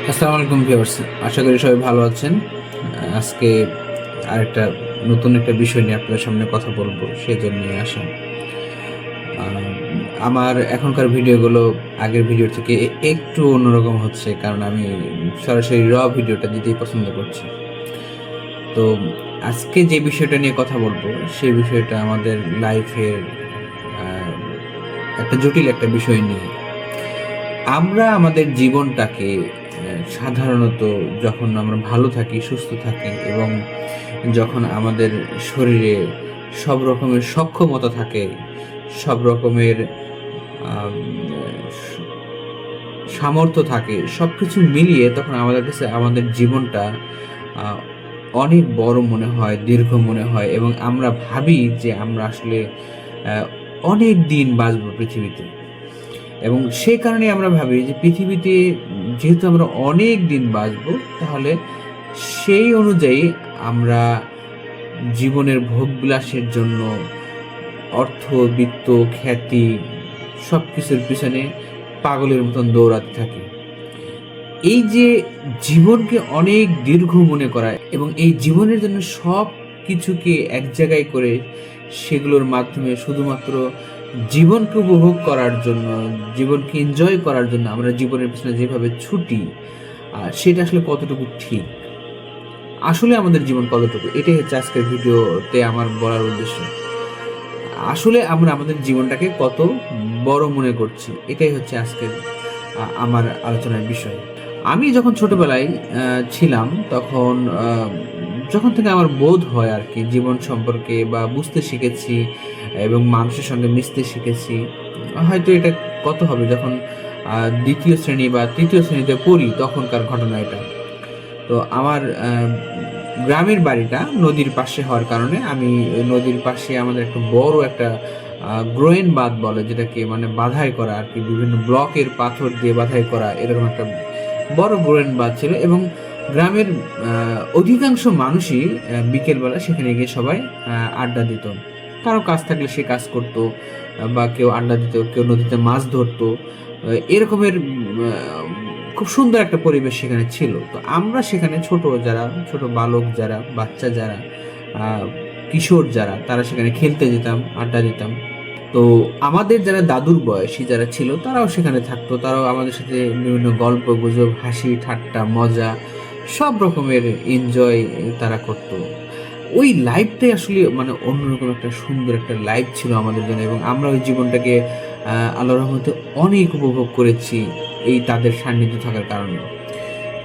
আসসালামু আলাইকুম ভিউয়ার্স, আশা করি সবাই ভালো আছেন। আজকে আরেকটা নতুন একটা বিষয় নিয়ে আপনাদের সামনে কথা বলবো, সেই জন্যই আসা। আহ, আমার এখনকার ভিডিওগুলো আগের ভিডিও থেকে একটু অন্যরকম হচ্ছে, কারণ আমি সরাসরি ভিডিওটা দিতেই পছন্দ করছি। তো আজকে যে বিষয়টা নিয়ে কথা বলবো, সেই বিষয়টা আমাদের লাইফের একটা জটিল একটা বিষয় নিয়ে। আমরা আমাদের জীবনটাকে সাধারণত যখন আমরা ভালো থাকি, সুস্থ থাকি এবং যখন আমাদের শরীরে সব রকমের সক্ষমতা থাকে, সব রকমের আম, স- সামর্থ্য থাকে, সব কিছু মিলিয়ে তখন আমাদের কাছে আমাদের জীবনটা আহ, অনেক বড় মনে হয়, দীর্ঘ মনে হয়, এবং আমরা ভাবি যে আমরা আসলে আহ, অনেক দিন বাঁচবো পৃথিবীতে। এবং সে কারণে আমরা ভাবি যে পৃথিবীতে যেহেতু আমরা অনেক দিন বাঁচবো, তাহলে সেই অনুযায়ী আমরা জীবনের ভোগবিলাসের জন্য অর্থ, বিত্ত, খ্যাতি সব কিছুর পিছনে পাগলের মতন দৌড়াতে থাকি। এই যে জীবনকে অনেক দীর্ঘ মনে করা এবং এই জীবনের জন্য সব কিছুকে এক জায়গায় করে সেগুলোর মাধ্যমে শুধুমাত্র জীবনকে উপভোগ করার জন্য, জীবনকে এনজয় করার জন্য আমরা জীবনের পিছনে যেভাবে ছুটি, সেটা আসলে কতটুকু ঠিক, আসলে আমাদের জীবন কতটুকু, এটাই হচ্ছে আজকের ভিডিওতে আমার বলার উদ্দেশ্য। আসলে আমরা আমাদের জীবনটাকে কত বড় মনে করছি, এটাই হচ্ছে আজকের আমার আলোচনার বিষয়। আমি যখন ছোটবেলায় ছিলাম, তখন যখন থেকে আমার বোধ হয় আর কি জীবন সম্পর্কে বা বুঝতে শিখেছি এবং মানুষের সঙ্গে মিশতে শিখেছি। হয়তো এটা কত হবে যখন দ্বিতীয় শ্রেণী বা তৃতীয় শ্রেণীতে পড়ি, তখনকার ঘটনা এটা। তো আমার গ্রামের বাড়িটা নদীর পাশে হওয়ার কারণে আমি ওই নদীর পাশে আমাদের একটা বড় একটা গ্রোয়েন বাঁধ বলে, যেটাকে মানে বাধাই করা আর কি, বিভিন্ন ব্লকের পাথর দিয়ে বাধাই করা, এরকম একটা বড় গ্রোয়েন বাঁধ ছিল। এবং গ্রামের অধিকাংশ মানুষই বিকেলবেলা সেখানে গিয়ে সবাই আড্ডা দিত। কারো কাজ থাকলে সে কাজ করতো, বা কেউ আড্ডা দিত, কেউ নদীতে মাছ ধরতো। এরকমের খুব সুন্দর একটা পরিবেশ সেখানে ছিল। তো আমরা সেখানে ছোট বালক যারা, বাচ্চা যারা, আহ, কিশোর যারা, তারা সেখানে খেলতে যেতাম, আড্ডা দিতাম। তো আমাদের যারা দাদুর বয়সী যারা ছিল, তারাও সেখানে থাকতো, তারাও আমাদের সাথে বিভিন্ন গল্প গুজব, হাসি ঠাট্টা, মজা, সব রকমের এনজয় তারা করতো। ওই লাইফটাই আসলে মানে অন্যরকম একটা সুন্দর একটা লাইফ ছিল আমাদের জন্য, এবং আমরা ওই জীবনটাকে আল্লাহর রহমতে অনেক উপভোগ করেছি এই তাদের সান্নিধ্য থাকার কারণে।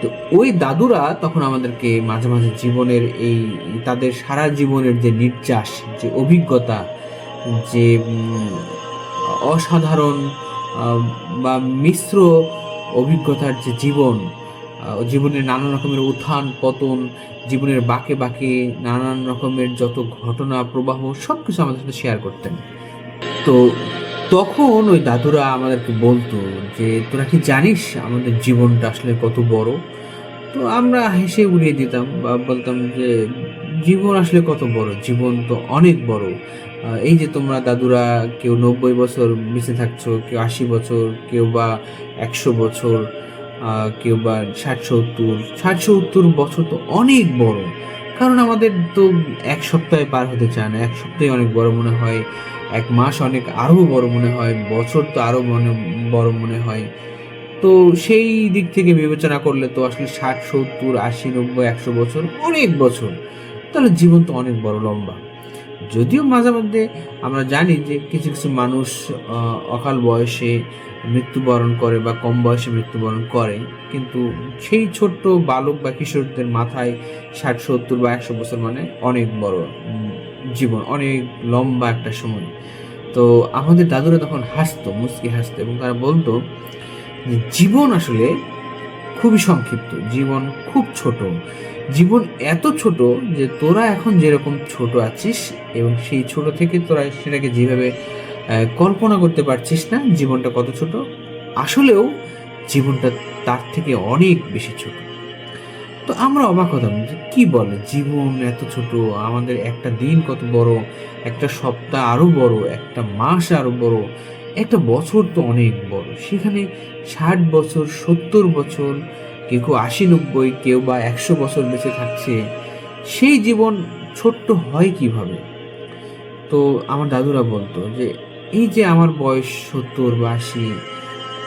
তো ওই দাদুরা তখন আমাদেরকে মাঝে মাঝে জীবনের এই তাদের সারা জীবনের যে নির্যাস, যে অভিজ্ঞতা, যে অসাধারণ আহ, বা মিশ্র অভিজ্ঞতার যে জীবন, জীবনের নানান রকমের উত্থান পতন, জীবনের বাঁকে বাঁকে নানান রকমের যত ঘটনা প্রবাহ, সব কিছু আমাদের সাথে শেয়ার করতেন। তো তখন ওই দাদুরা আমাদেরকে বলতো যে তোরা কি জানিস আমাদের জীবনটা আসলে কত বড়? তো আমরা হেসে উড়িয়ে দিতাম বা বলতাম যে জীবন আসলে কত বড়, জীবন তো অনেক বড়। এই যে তোমরা দাদুরা কেউ 90 বছর বেঁচে থাকছো, কেউ 80 বছর, কেউ বা 100 বছর, কেউ বা 60 70 বছর তো অনেক বড়। কারণ আমাদের তো এক সপ্তাহে পার হতে চায় না, এক সপ্তাহে অনেক বড় মনে হয়, এক মাস অনেক আরো বড় মনে হয়, বছর তো আরো বড় মনে হয়। তো সেই দিক থেকে বিবেচনা করলে তো আসলে 60 70 80 90 100 বছর অনেক বছর, তাহলে জীবন তো অনেক বড় লম্বা। যদিও মাঝে মধ্যে আমরা জানি যে কিছু কিছু মানুষ অকাল বয়সে মৃত্যুবরণ করে বা কম বয়সে মৃত্যুবরণ করে, কিন্তু সেই ছোট্ট বালক বা কিশোরদের মাথায় 60 70 বা 100 বছর মানে অনেক বড় জীবন, অনেক লম্বা একটা সময়। তো আমাদের দাদুরা তখন হাসতো, মুচকি হাসতো, এবং তারা বলতো যে জীবন আসলে খুবই সংক্ষিপ্ত, জীবন খুব ছোট, জীবন এত ছোট যে তোরা এখন যেরকম ছোট আছিস এবং সেই ছোট থেকে তোরা সেটাকে যেভাবে কল্পনা করতে পারছিস না জীবনটা কত ছোট, আসলেও জীবনটা তার থেকে অনেক বেশি ছোট। তো আমরা অবাক হতাম যে কি বলে জীবন এত ছোট, আমাদের একটা দিন কত বড়, একটা সপ্তাহ আরো বড়, একটা মাস আরো বড়, একটা বছর তো অনেক বড়, সেখানে 60 বছর, 70 বছর, কেউ কেউ ৮০-৯০, কেউ বা ১০০ বছর বেঁচে থাকছে। সেই জীবন ছোট্ট হয় কিভাবে? তো আমার দাদুরা বলতো যে এই যে আমার বয়স ৭০ বা ৮০,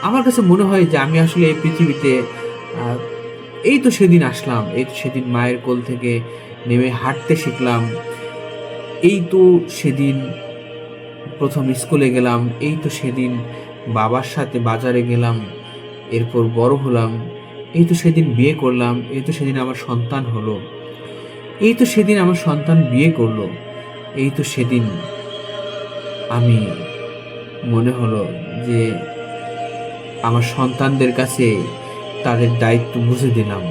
আমার কাছে মনে হয় যে আমি আসলে এই পৃথিবীতে আহ, এই তো সেদিন আসলাম, এই তো সেদিন মায়ের কোল থেকে নেমে হাঁটতে শিখলাম, এই তো সেদিন প্রথম স্কুলে গেলাম, এই তো সেদিন বাবার সাথে বাজারে গেলাম, এরপর বড় হলাম, এই তো সেদিন বিয়ে করলাম, এই তো সেদিন আমার সন্তান হলো, এই তো সেদিন আমার সন্তান বিয়ে করলো, এই তো সেদিন আমি মনে হলো যে আমার সন্তানদের কাছে তাদের দায়িত্ব বুঝে দিলাম।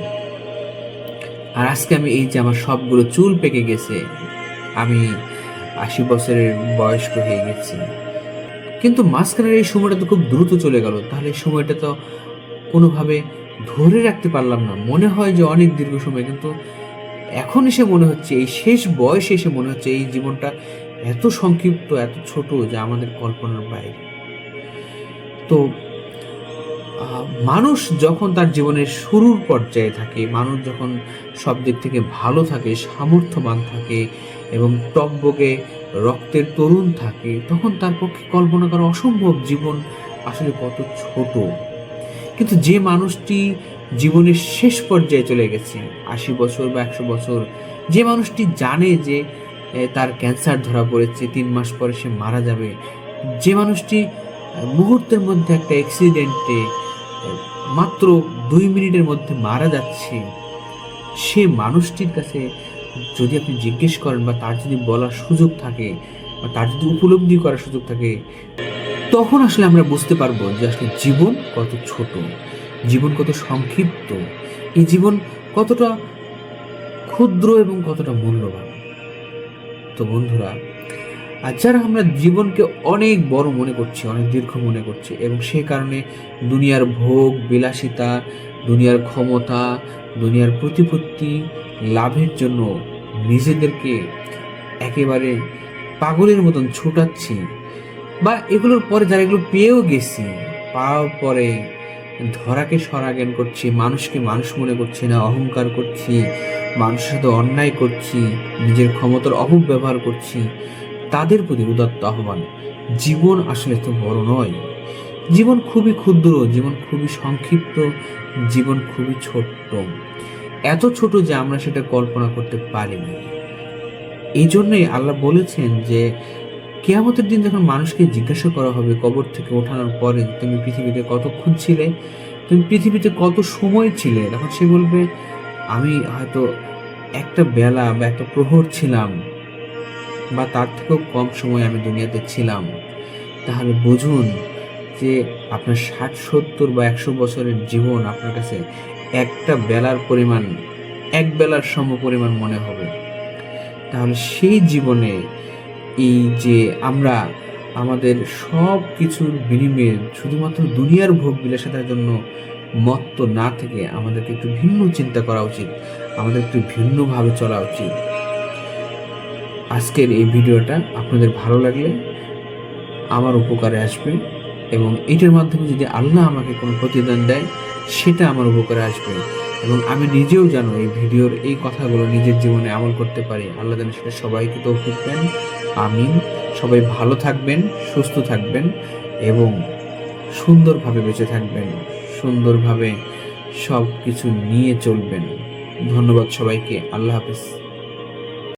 আর আজকে আমি এই যে আমার সবগুলো চুল পেকে গেছে, আমি ৮০ বছরের বয়স্ক হয়ে গেছি। কিন্তু মাঝখানের এই সময়টা তো খুব দ্রুত চলে গেল। তাহলে এই সময়টা তো কোনোভাবে ধরে রাখতে পারলাম না। মনে হয় যে অনেক দীর্ঘ সময়, কিন্তু এখন এসে মনে হচ্ছে, এই শেষ বয়সে এসে মনে হচ্ছে এই জীবনটা এত সংক্ষিপ্ত, এত ছোট যে আমাদের কল্পনার বাইরে। তো মানুষ যখন তার জীবনের শুরুর পর্যায়ে থাকে, মানুষ যখন সব দিক থেকে ভালো থাকে, সামর্থ্যবান থাকে এবং টকবকে রক্তের তরুণ থাকে, তখন তার পক্ষে কল্পনা করা অসম্ভব জীবন আসলে কত ছোট। কিন্তু যে মানুষটি জীবনের শেষ পর্যায়ে চলে গেছে, ৮০ বছর বা ১০০ বছর, যে মানুষটি জানে যে তার ক্যান্সার ধরা পড়েছে, ৩ মাস পরে সে মারা যাবে, যে মানুষটি মুহূর্তের মধ্যে একটা অ্যাক্সিডেন্টে মাত্র ২ মিনিটের মধ্যে মারা যাচ্ছে, সে মানুষটির কাছে যদি আপনি জিজ্ঞেস করেন বা তার যদি বলার সুযোগ থাকে বা তার যদি উপলব্ধি করার সুযোগ থাকে, তখন আসলে আমরা বুঝতে পারবো যে আসলে জীবন কত ছোট, জীবন কত সংক্ষিপ্ত, এই জীবন কতটা ক্ষুদ্র এবং কতটা মূল্যবান। তো বন্ধুরা, আর যারা আমরা জীবনকে অনেক বড় মনে করছি, অনেক দীর্ঘ মনে করছি এবং সেই কারণে দুনিয়ার ভোগ বিলাসিতা, দুনিয়ার ক্ষমতা, দুনিয়ার প্রতিপত্তি লাভের জন্য নিজেদেরকে একেবারে পাগলের মতন ছোটাচ্ছি, বা এগুলোর পরে যারা এগুলো পেয়েও গেছি, পাওয়ার পরে ধরাকে সরা জ্ঞান করছি, মানুষকে মানুষ মনে করছি না, অহংকার করছি, মানুষের সাথে অন্যায় করছি, নিজের ক্ষমতার অপব্যবহার করছি, তাদের প্রতি উদাত্ত আহ্বান, জীবন আসলে তো বড় নয়, জীবন খুবই ক্ষুদ্র, জীবন খুবই সংক্ষিপ্ত, জীবন খুবই ছোট্ট, এত ছোট যে আমরা সেটা কল্পনা করতে পারিনি। এই জন্যই আল্লাহ বলেছেন যে কিয়ামতের দিন যখন মানুষকে জিজ্ঞাসা করা হবে কবর থেকে ওঠানোর পরে, তুমি পৃথিবীতে কতক্ষণ ছিলে, তুমি পৃথিবীতে কত সময় ছিলে, তখন সে বলবে আমি হয়তো একটা বেলা বা একটা প্রহর ছিলাম, বা তার থেকেও কম সময় আমি দুনিয়াতে ছিলাম। তাহলে বুঝুন যে আপনার ৬০-৭০ বা ১০০ বছরের জীবন আপনার কাছে একটা বেলার পরিমাণ, এক বেলার সম পরিমাণ মনে হবে। তাহলে সেই জীবনে এই যে আমরা আমাদের সব কিছুর বিনিময়ে শুধুমাত্র দুনিয়ার ভোগ বিলাসিতার জন্য মত্ত না থেকে আমাদেরকে একটু ভিন্ন চিন্তা করা উচিত, আমাদের একটু ভিন্নভাবে চলা উচিত। আজকের এই ভিডিওটা আপনাদের ভালো লাগলে আমার উপকারে আসবে, এবং এটার মাধ্যমে যদি আল্লাহ আমাকে কোনো প্রতিদান দেয় সেটা আমার উপকারে আসবে, এবং আমি নিজেও যেন এই ভিডিওর এই কথাগুলো নিজের জীবনে আমল করতে পারি। আল্লাহ যেন সেটা সবাইকে তৌফিক দেন। আমিন। সবাই ভালো থাকবেন, সুস্থ থাকবেন এবং সুন্দরভাবে বেঁচে থাকবেন, সুন্দরভাবে সব কিছু নিয়ে চলবেন। ধন্যবাদ সবাইকে। আল্লাহ হাফেজ।